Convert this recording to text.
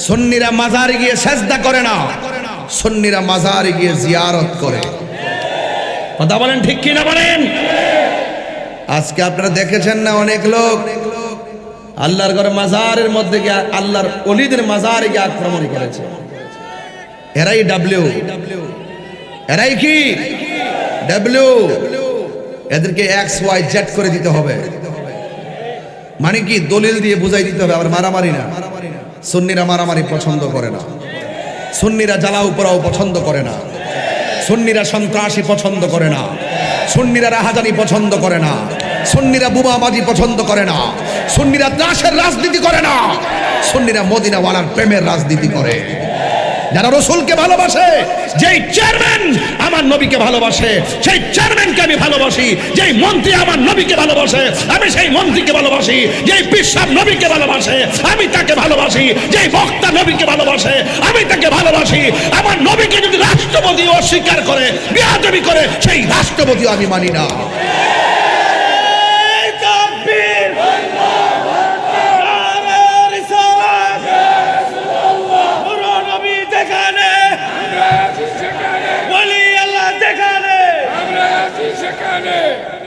সুন্নিরা মাজারে গিয়ে সেজদা করে না, সুন্নিরা মাজারে গিয়ে জিয়ারত করে। কথা বলেন ঠিক কি না বলেন? আজকে আপনারা দেখেছেন না, অনেক লোক আল্লাহর ঘরে মাজারের মধ্যে গিয়ে আল্লাহর ওলিদের মাজারে গিয়ে আক্রমণ করেছে। এরাই ডাব্লিউ, এরাই কি ডাব্লিউ, এদেরকে XYZ করে দিতে হবে। মানে কি দলিল দিয়ে বুঝাই দিতে হবে, আবার মারামারি না। সুন্নিরা মারামারি পছন্দ করে না, সুন্নিরা জ্বালাও পোড়াও পছন্দ করে না, সুন্নিরা সন্ত্রাসী পছন্দ করে না, সুন্নিরা রাহাজানি পছন্দ করে না, সুন্নিরা বোমাবাজি পছন্দ করে না, সুন্নিরা ত্রাসের রাজনীতি করে না, সুন্নিরা মদিনাওয়ালার প্রেমের রাজনীতি করে। যারা রসুলকে ভালোবাসে, যেই চেয়ারম্যান আমার নবীকে ভালোবাসে সেই চেয়ারম্যানকে আমি ভালোবাসি, যেই মন্ত্রী আমার নবীকে ভালোবাসে আমি সেই মন্ত্রীকে ভালোবাসি, যেই বিশ্বাস নবীকে ভালোবাসে আমি তাকে ভালোবাসি, যেই বক্তা নবীকে ভালোবাসে আমি তাকে ভালোবাসি। আমার নবীকে যদি রাষ্ট্রপতি অস্বীকার করে, বেয়াদবি করে, সেই রাষ্ট্রপতিও আমি মানি না।